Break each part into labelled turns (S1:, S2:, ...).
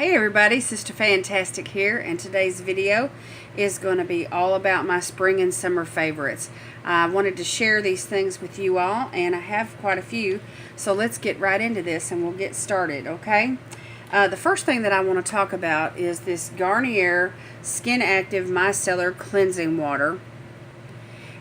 S1: Hey everybody, Sister Fantastic here, and today's video is going to be all about my spring and summer favorites. I wanted to share these things with you all, and I have quite a few, so let's get right into this and we'll get started, okay? The first thing that I want to talk about is this Garnier Skin Active Micellar Cleansing Water.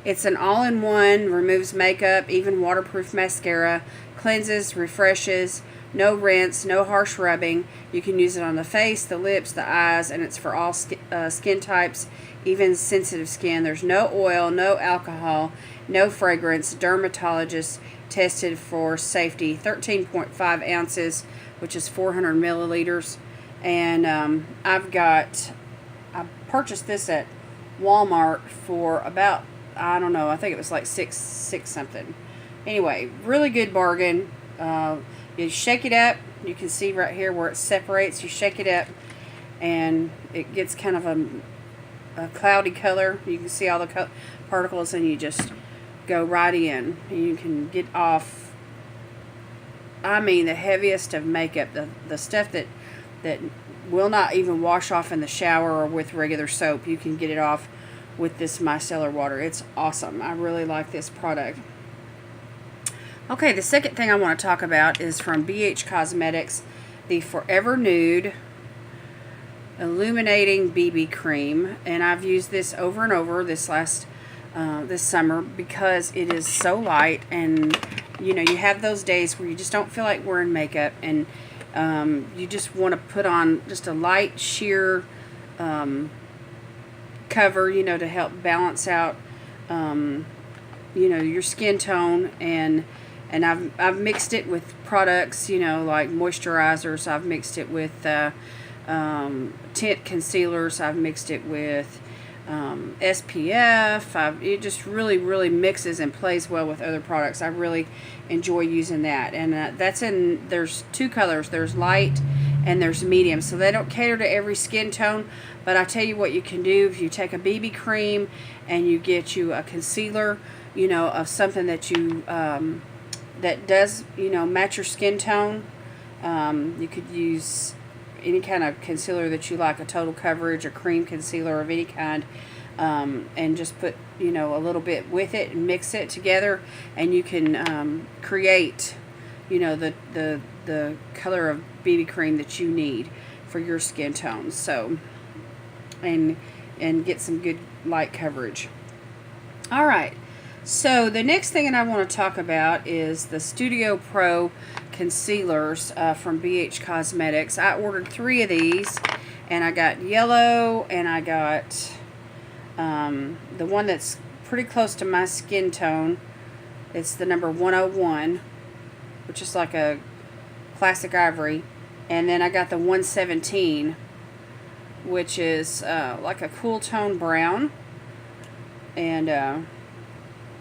S1: It's an all-in-one, removes makeup, even waterproof mascara, cleanses, refreshes, no rinse, no harsh rubbing. You can use it on the face, the lips, the eyes, and it's for all skin types, even sensitive skin. There's no oil, no alcohol, no fragrance. Dermatologist tested for safety. 13.5 ounces, which is 400 milliliters. And I purchased this at Walmart for about, I don't know, I think it was like six something. Anyway, really good bargain. You shake it up. You can see right here where it separates. You shake it up and it gets kind of a cloudy color. You can see all the particles, and you just go right in. And you can get off, I mean, the heaviest of makeup, the stuff that will not even wash off in the shower or with regular soap. You can get it off with this micellar water. It's awesome. I really like this product. Okay, the second thing I want to talk about is from BH Cosmetics, the Forever Nude Illuminating BB Cream, and I've used this over and over this summer because it is so light, and you know, you have those days where you just don't feel like wearing makeup, and you just want to put on just a light sheer cover, you know, to help balance out you know, your skin tone. And I've mixed it with products, you know, like moisturizers. I've mixed it with tint concealers. I've mixed it with SPF. It just really mixes and plays well with other products. I really enjoy using that. And there's two colors. There's light and there's medium. So they don't cater to every skin tone. But I tell you what you can do. If you take a BB cream and you get you a concealer, you know, of something that you that does, you know, match your skin tone. You could use any kind of concealer that you like, a total coverage, a cream concealer of any kind, and just put, you know, a little bit with it and mix it together, and you can create, you know, the color of BB cream that you need for your skin tone. So, and get some good light coverage. All right. So the next thing that I want to talk about is the Studio Pro concealers from BH Cosmetics. I ordered 3 of these, and I got yellow, and I got the one that's pretty close to my skin tone. It's the number 101, which is like a classic ivory. And then I got the 117, which is like a cool tone brown. And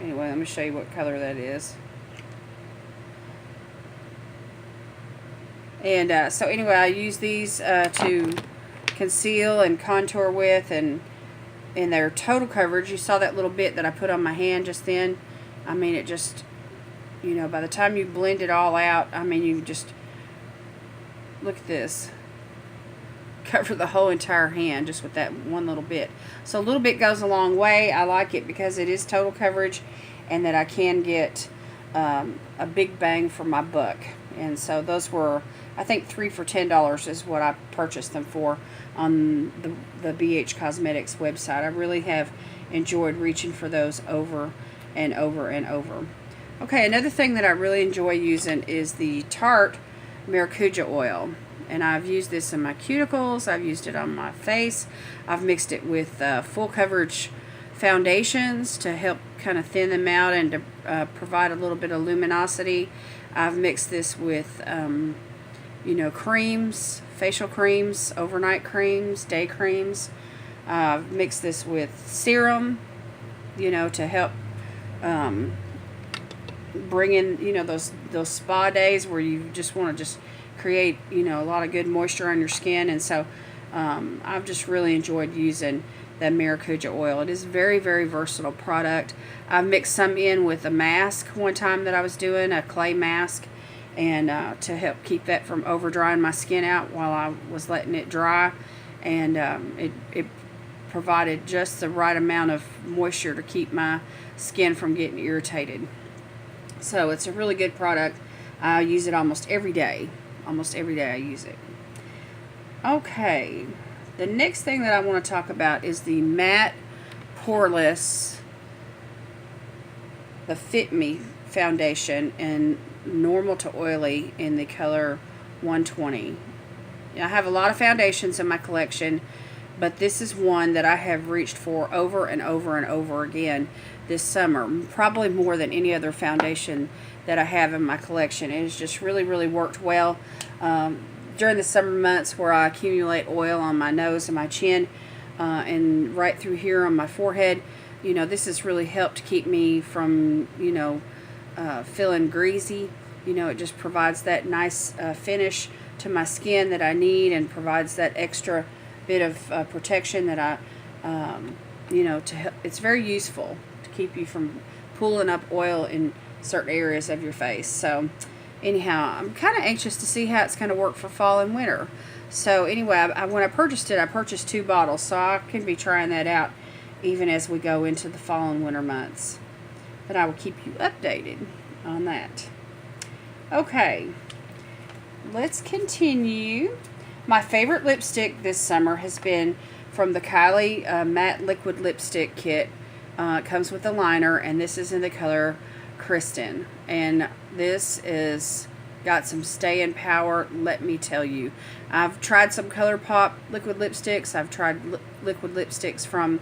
S1: anyway, let me show you what color that is. And so anyway, I use these to conceal and contour with, and in their total coverage. You saw that little bit that I put on my hand just then. I mean, it just, you know, by the time you blend it all out, I mean, you just, look at this. Cover the whole entire hand just with that one little bit. So a little bit goes a long way. I like it because it is total coverage, and that I can get a big bang for my buck. And so those were, I think, 3 for $10 is what I purchased them for on the BH Cosmetics website. I really have enjoyed reaching for those over and over and over. Okay, another thing that I really enjoy using is the Tarte Maracuja oil. And I've used this in my cuticles. I've used it on my face. I've mixed it with full coverage foundations to help kind of thin them out and to provide a little bit of luminosity. I've mixed this with, you know, creams, facial creams, overnight creams, day creams. I've mixed this with serum, you know, to help bring in, you know, those spa days where you just want to just create, you know, a lot of good moisture on your skin. And so I've just really enjoyed using the Maracuja oil. It is very versatile product. I've mixed some in with a mask one time that I was doing, a clay mask, and to help keep that from over drying my skin out while I was letting it dry. And it provided just the right amount of moisture to keep my skin from getting irritated. So it's a really good product. I use it almost every day. Almost every day I use it. Okay, the next thing that I want to talk about is the matte poreless, the Fit Me foundation in normal to oily in the color 120. I have a lot of foundations in my collection, but this is one that I have reached for over and over and over again this summer, probably more than any other foundation that I have in my collection. It has just really, really worked well during the summer months where I accumulate oil on my nose and my chin and right through here on my forehead. You know, this has really helped keep me from, you know, feeling greasy. You know, it just provides that nice finish to my skin that I need, and provides that extra bit of protection that I, you know, it's very useful to keep you from pulling up oil in certain areas of your face. So anyhow, I'm kind of anxious to see how it's going to work for fall and winter. So anyway, when I purchased it, I purchased 2 bottles, so I can be trying that out even as we go into the fall and winter months. But I will keep you updated on that. Okay, let's continue. My favorite lipstick this summer has been from the Kylie Matte Liquid Lipstick Kit. It comes with a liner, and this is in the color Kristen. And this is got some staying power, let me tell you. I've tried some ColourPop liquid lipsticks. I've tried liquid lipsticks from,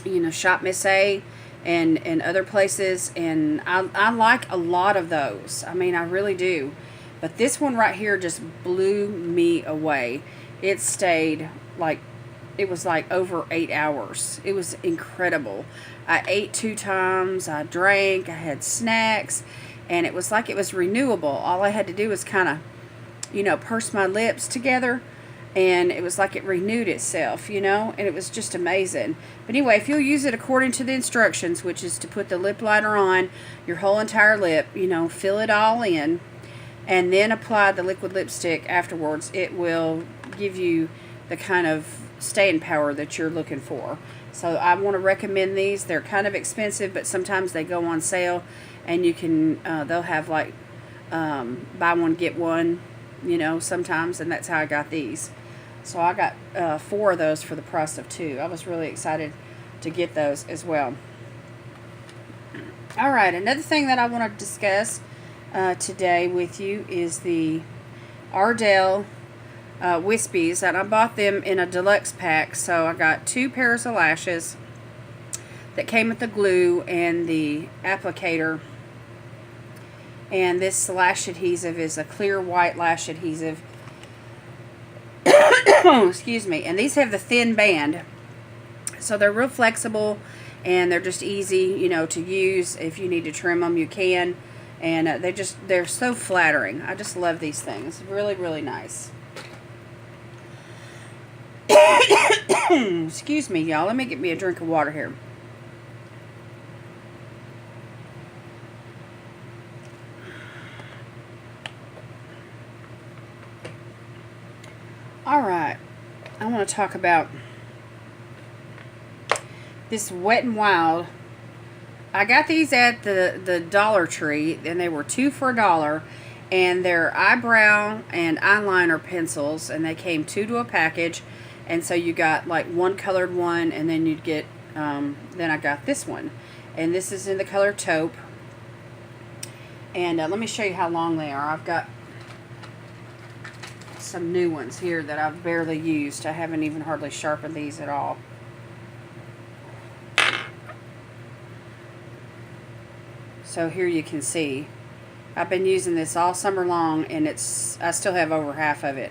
S1: you know, Shop Miss A and other places, and I like a lot of those. I mean, I really do. But this one right here just blew me away. It stayed like, it was like over 8 hours. It was incredible. I ate 2 times, I drank, I had snacks, and it was like it was renewable. All I had to do was kind of, you know, purse my lips together, and it was like it renewed itself, you know, and it was just amazing. But anyway, if you'll use it according to the instructions, which is to put the lip liner on your whole entire lip, you know, fill it all in, and then apply the liquid lipstick afterwards, it will give you the kind of staying power that you're looking for. So I want to recommend these. They're kind of expensive, but sometimes they go on sale, and you can, they'll have like buy one, get one, you know, sometimes, and that's how I got these. So I got 4 of those for the price of 2. I was really excited to get those as well. All right, another thing that I want to discuss today with you is the Ardell Wispies, and I bought them in a deluxe pack. So I got 2 pairs of lashes that came with the glue and the applicator, and this lash adhesive is a clear white lash adhesive. Excuse me. And these have the thin band, so they're real flexible, and they're just easy, you know, to use. If you need to trim them, you can. And they're so flattering. I just love these things. Really, really nice. Excuse me, y'all. Let me get me a drink of water here. All right. I want to talk about this Wet n Wild. I got these at the Dollar Tree, and they were 2 for $1, and they're eyebrow and eyeliner pencils, and they came 2 to a package, and so you got like 1 colored one, and then you'd get then I got this one, and this is in the color taupe. And let me show you how long they are. I've got some new ones here that I've barely used. I haven't even hardly sharpened these at all. So here you can see, I've been using this all summer long, and I still have over half of it.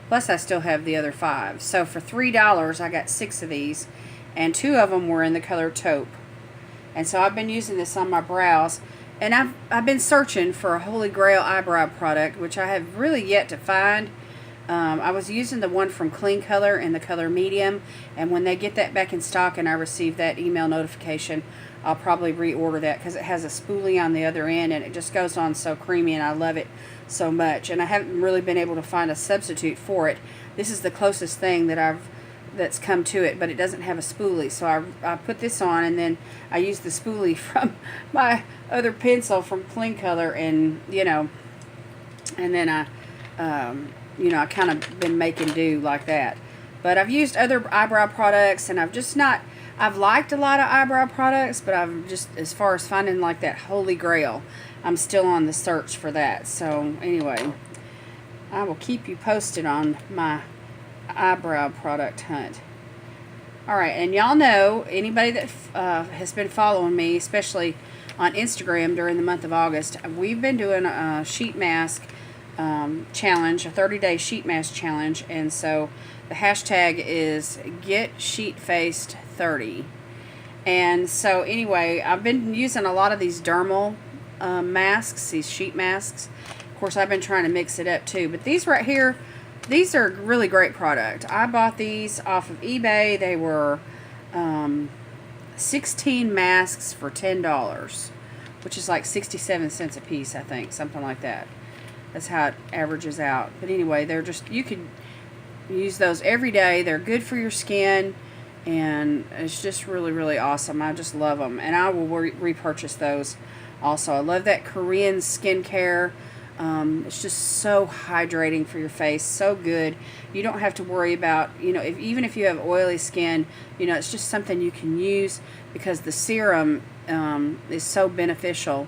S1: Plus I still have the other 5. So for $3 I got 6 of these, and 2 of them were in the color taupe. And so I've been using this on my brows, and I've been searching for a holy grail eyebrow product, which I have really yet to find. I was using the one from Clean Color in the color medium, and when they get that back in stock and I receive that email notification, I'll probably reorder that because it has a spoolie on the other end and it just goes on so creamy, and I love it so much. And I haven't really been able to find a substitute for it. This is the closest thing that's come to it, but it doesn't have a spoolie. So I put this on, and then I use the spoolie from my other pencil from Clean Color, and and then I I kind of been making do like that. But I've used other eyebrow products, and I've liked a lot of eyebrow products, but I've just, as far as finding like that holy grail, I'm still on the search for that. So anyway, I will keep you posted on my eyebrow product hunt. Alright, and y'all know, anybody that has been following me, especially on Instagram during the month of August, we've been doing a sheet mask challenge, a 30-day sheet mask challenge, and so the hashtag is GetSheetFaced30. And so anyway, I've been using a lot of these dermal masks, these sheet masks. Of course, I've been trying to mix it up too, but these right here, these are really great product. I bought these off of eBay. They were 16 masks for $10, which is like 67 cents a piece, I think, something like that. That's how it averages out. But anyway, they're just, you could use those every day. They're good for your skin, and it's just really, really awesome. I just love them, and I will repurchase those also. I love that Korean skincare. It's just so hydrating for your face, so good. You don't have to worry about, even if you have oily skin, it's just something you can use, because the serum is so beneficial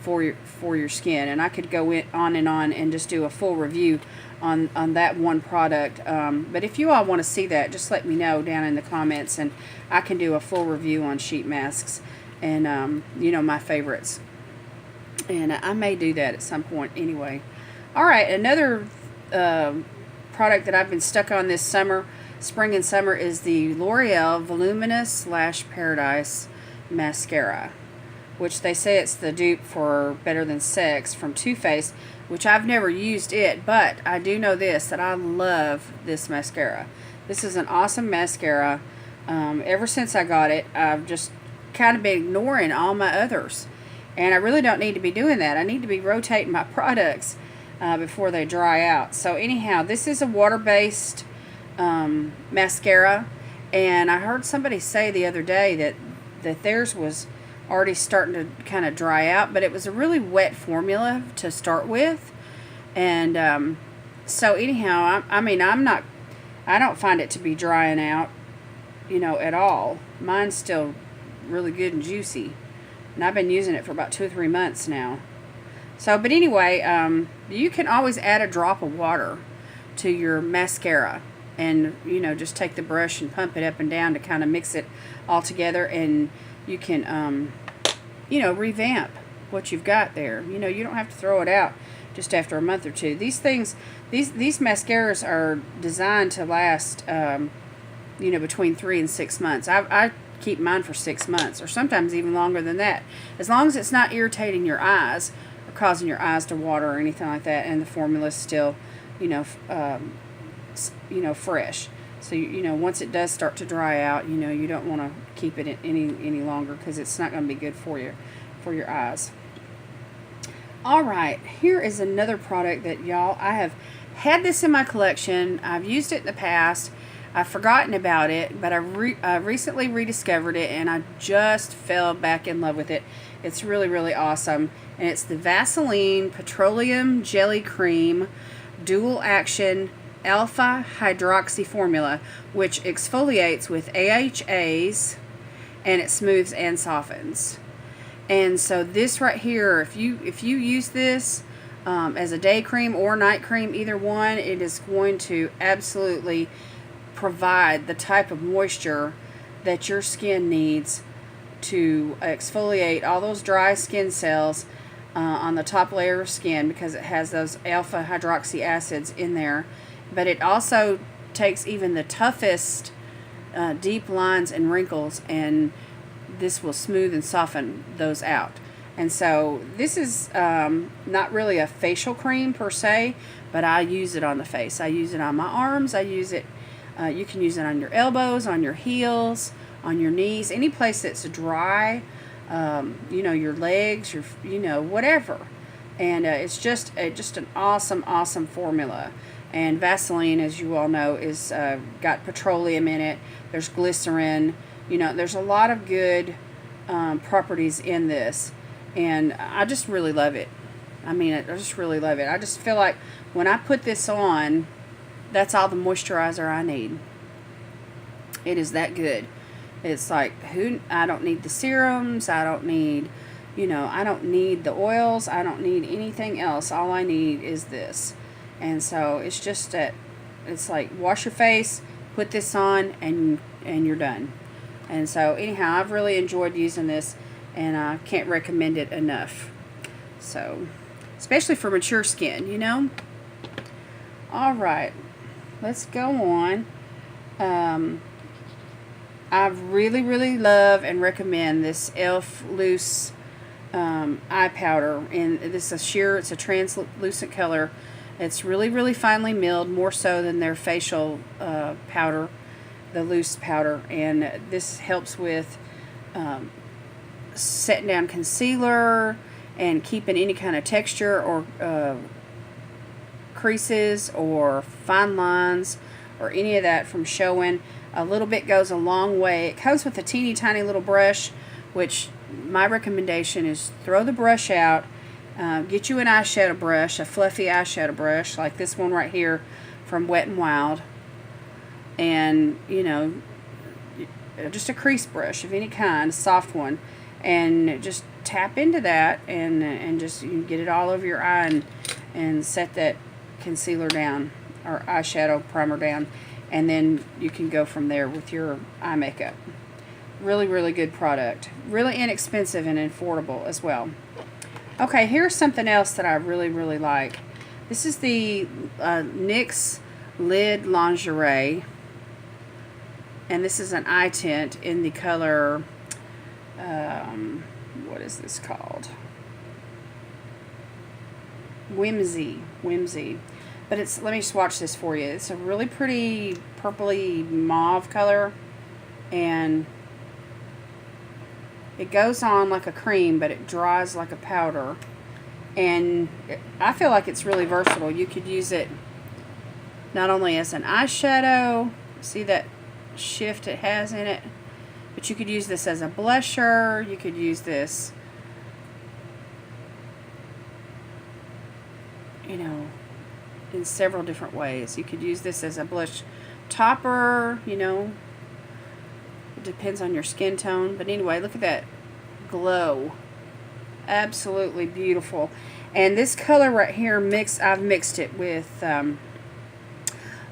S1: for your skin. And I could go on and just do a full review on that one product. But if you all want to see that, just let me know down in the comments, and I can do a full review on sheet masks and my favorites. And I may do that at some point anyway. Alright, another product that I've been stuck on this summer, spring and summer, is the L'Oreal Voluminous Lash Paradise Mascara, which they say it's the dupe for Better Than Sex from Too Faced, which I've never used it, but I do know this, that I love this mascara. This is an awesome mascara. Ever since I got it, I've just kind of been ignoring all my others. And I really don't need to be doing that. I need to be rotating my products before they dry out. So anyhow, this is a water-based mascara. And I heard somebody say the other day that theirs was already starting to kind of dry out. But it was a really wet formula to start with. And so anyhow, I don't find it to be drying out, at all. Mine's still really good and juicy. And I've been using it for about 2 or 3 months now. So, but anyway, you can always add a drop of water to your mascara. And, just take the brush and pump it up and down to kind of mix it all together. And you can, revamp what you've got there. You don't have to throw it out just after a month or two. These things, these mascaras are designed to last, between 3 and 6 months. I keep mine for 6 months, or sometimes even longer than that, as long as it's not irritating your eyes or causing your eyes to water or anything like that, and the formula's still fresh. So once it does start to dry out, you don't want to keep it any longer, because it's not going to be good for your eyes. Alright, here is another product that I have had this in my collection. I've used it in the past. I've forgotten about it, but I recently rediscovered it, and I just fell back in love with it. It's really, really awesome. And it's the Vaseline Petroleum Jelly Cream Dual Action Alpha Hydroxy Formula, which exfoliates with AHAs, and it smooths and softens. And so this right here, if you use this as a day cream or night cream, either one, it is going to absolutely provide the type of moisture that your skin needs to exfoliate all those dry skin cells on the top layer of skin, because it has those alpha hydroxy acids in there. But it also takes even the toughest deep lines and wrinkles, and this will smooth and soften those out. And so this is not really a facial cream per se, but I use it on the face. I use it on my arms. I use it you can use it on your elbows, on your heels, on your knees, any place that's dry. you know, your legs, your, you know, whatever. And it's just an awesome, awesome formula. And Vaseline, as you all know, is got petroleum in it. There's glycerin. You know, there's a lot of good properties in this. And I just really love it. I mean, I just really love it. I just feel like when I put this on, that's all the moisturizer I need. It is that good. It's like, I don't need the serums. I don't need, you know, I don't need the oils. I don't need anything else. All I need is this. And so it's just that, it's like, wash your face, put this on, and you're done. And so anyhow, I've really enjoyed using this, and I can't recommend it enough. So, especially for mature skin, you know. All right, let's go on. I really, really love and recommend this e.l.f. Loose eye powder. And this is sheer, it's a translucent color. It's really, really finely milled, more so than their facial powder, the loose powder. And this helps with setting down concealer and keeping any kind of texture or creases or fine lines or any of that from showing. A little bit goes a long way. It comes with a teeny tiny little brush, which my recommendation is throw the brush out. Get you an eyeshadow brush, a fluffy eyeshadow brush like this one right here from Wet n Wild, and you know, just a crease brush of any kind, a soft one, and just tap into that and just, you can get it all over your eye and set that concealer down or eyeshadow primer down, and then you can go from there with your eye makeup. Really, really good product. Really inexpensive and affordable as well. Okay, here's something else that I really, really like. This is the NYX Lid Lingerie. And this is an eye tint in the color, what is this called? Whimsy. But it's, let me swatch this for you. It's a really pretty purpley mauve color. And it goes on like a cream, but it dries like a powder. And I feel like it's really versatile. You could use it not only as an eyeshadow, see that shift it has in it, but you could use this as a blusher. You could use this, you know, in several different ways. You could use this as a blush topper, you know. It depends on your skin tone. But anyway, look at that glow. Absolutely beautiful. And this color right here, I've mixed it with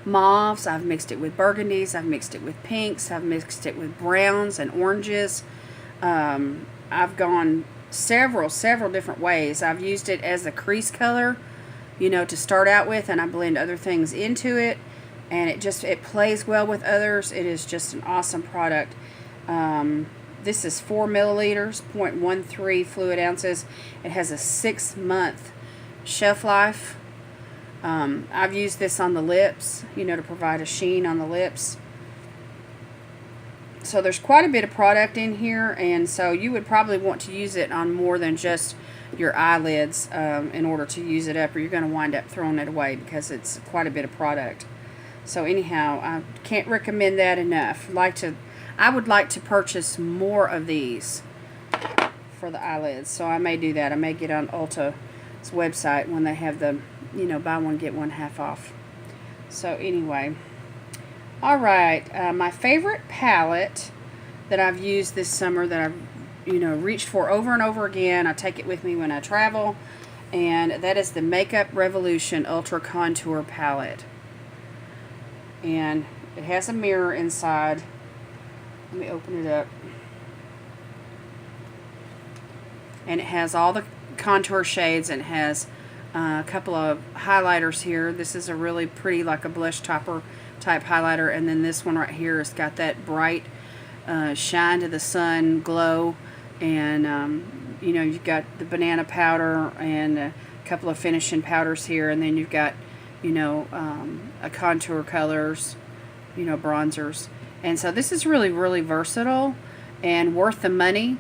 S1: mauves. I've mixed it with burgundies. I've mixed it with pinks. I've mixed it with browns and oranges. I've gone several different ways. I've used it as a crease color, you know, to start out with, and I blend other things into it. And it plays well with others. It is just an awesome product. This is 4 milliliters, 0.13 fluid ounces. It has a 6-month shelf life. I've used this on the lips, you know, to provide a sheen on the lips. So there's quite a bit of product in here, and so you would probably want to use it on more than just your eyelids in order to use it up, or you're going to wind up throwing it away because it's quite a bit of product. So anyhow, I can't recommend that enough. I would like to purchase more of these for the eyelids. So I may do that. I may get on Ulta's website when they have the, you know, buy one, get one half off. So anyway. Alright, my favorite palette that I've used this summer that I've, you know, reached for over and over again. I take it with me when I travel. And that is the Makeup Revolution Ultra Contour Palette. And it has a mirror inside. Let me open it up. And it has all the contour shades, and it has a couple of highlighters here. This is a really pretty, like a blush topper type highlighter. And then this one right here has got that bright shine to the sun glow. And, you know, you've got the banana powder and a couple of finishing powders here. And then you've got, you know, a contour colors, you know, bronzers. And so this is really, really versatile and worth the money.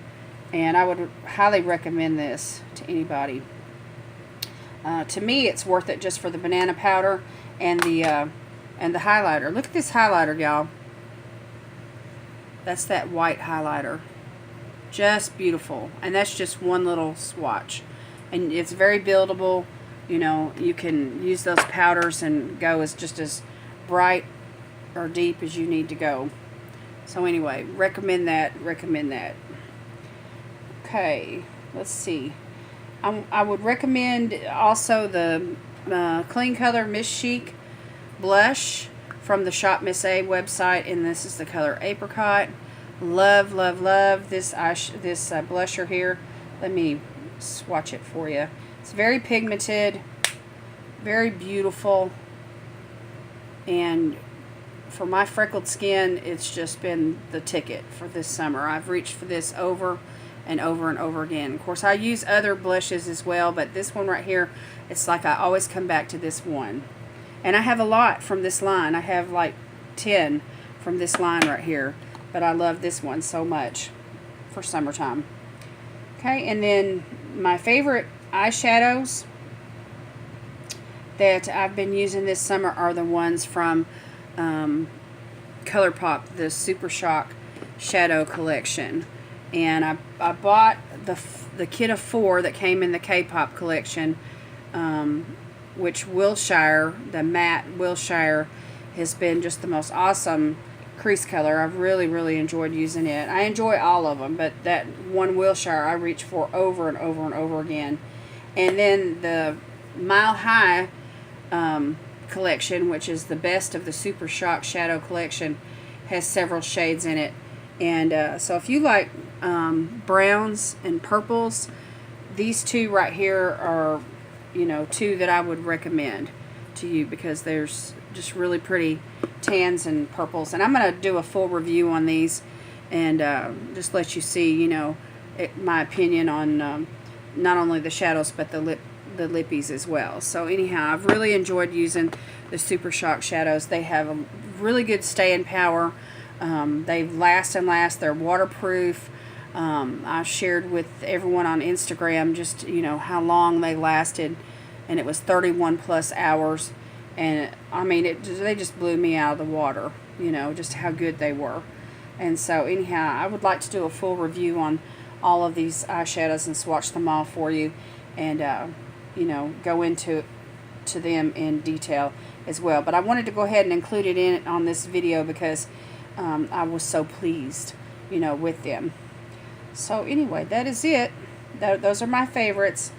S1: And I would highly recommend this to anybody. To me, it's worth it just for the banana powder and the highlighter. Look at this highlighter, y'all. That's that white highlighter. Just beautiful. And that's just one little swatch. And it's very buildable. You know, you can use those powders and go as just as bright or deep as you need to go. So anyway, recommend that. Recommend that. Okay, let's see. I would recommend also the Clean Color Miss Chic blush from the Shop Miss A website, and this is the color Apricot. Love, love, love this blusher here. Let me swatch it for you. It's very pigmented, very beautiful, and for my freckled skin, it's just been the ticket for this summer. I've reached for this over and over and over again. Of course, I use other blushes as well, but this one right here, it's like I always come back to this one. And I have a lot from this line. I have like 10 from this line right here, but I love this one so much for summertime. Okay, and then my favorite eyeshadows that I've been using this summer are the ones from ColourPop, the Super Shock Shadow Collection. And I bought the kit of 4 that came in the Kae Pop collection, which Wilshire, the matte Wilshire, has been just the most awesome crease color. I've really, really enjoyed using it. I enjoy all of them, but that one Wilshire I reach for over and over and over again. And then the Mile High collection, which is the best of the Super Shock Shadow collection, has several shades in it. And so if you like browns and purples, these two right here are, you know, two that I would recommend to you, because there's just really pretty tans and purples. And I'm going to do a full review on these and just let you see, you know, my opinion on not only the shadows but the lippies as well. So anyhow, I've really enjoyed using the Super Shock shadows. They have a really good staying power. They last and last. They're waterproof. I shared with everyone on Instagram just, you know, how long they lasted, and it was 31 plus hours. And I mean, they just blew me out of the water, you know, just how good they were. And so anyhow, I would like to do a full review on all of these eyeshadows and swatch them all for you, and you know, go into them in detail as well. But I wanted to go ahead and include it in on this video because I was so pleased, you know, with them. So anyway, that is it. Those are my favorites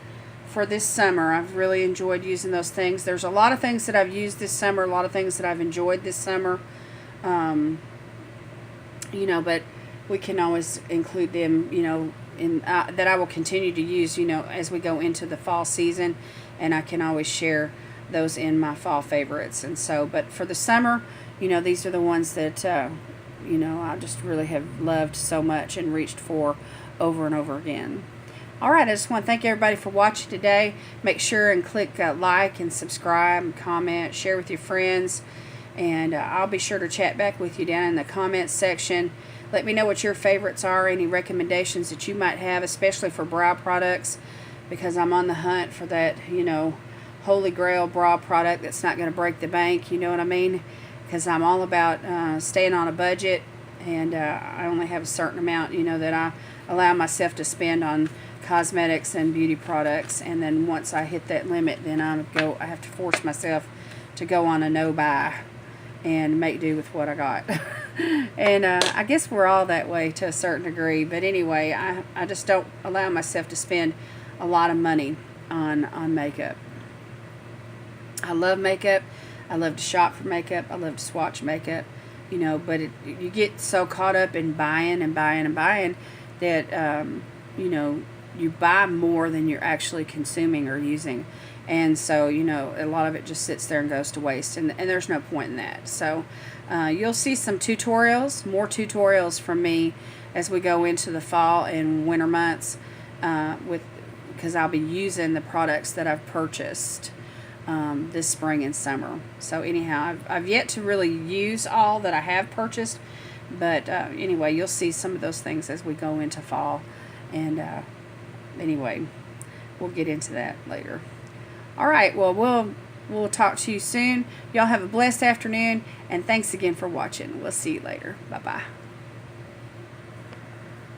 S1: for this summer. I've really enjoyed using those things. There's a lot of things that I've used this summer, a lot of things that I've enjoyed this summer, you know, but we can always include them, you know, in that I will continue to use, you know, as we go into the fall season, and I can always share those in my fall favorites. And so, but for the summer, you know, these are the ones that you know, I just really have loved so much and reached for over and over again. All right, I just want to thank everybody for watching today. Make sure and click like and subscribe and comment, share with your friends, and I'll be sure to chat back with you down in the comments section. Let me know what your favorites are, any recommendations that you might have, especially for brow products, because I'm on the hunt for that, you know, holy grail brow product that's not going to break the bank, you know what I mean? Because I'm all about staying on a budget, and I only have a certain amount, you know, that I allow myself to spend on cosmetics and beauty products. And then once I hit that limit, then I have to force myself to go on a no-buy and make do with what I got. And I guess we're all that way to a certain degree. But anyway, I just don't allow myself to spend a lot of money on makeup. I love makeup. I love to shop for makeup. I love to swatch makeup, you know, but you get so caught up in buying and buying and buying that, you know, you buy more than you're actually consuming or using. And so, you know, a lot of it just sits there and goes to waste, and there's no point in that. So you'll see some tutorials, more tutorials from me as we go into the fall and winter months, because I'll be using the products that I've purchased this spring and summer. So anyhow, I've yet to really use all that I have purchased, but anyway, you'll see some of those things as we go into fall And anyway, we'll get into that later. All right, well, we'll talk to you soon. Y'all have a blessed afternoon, and thanks again for watching. We'll see you later. Bye-bye.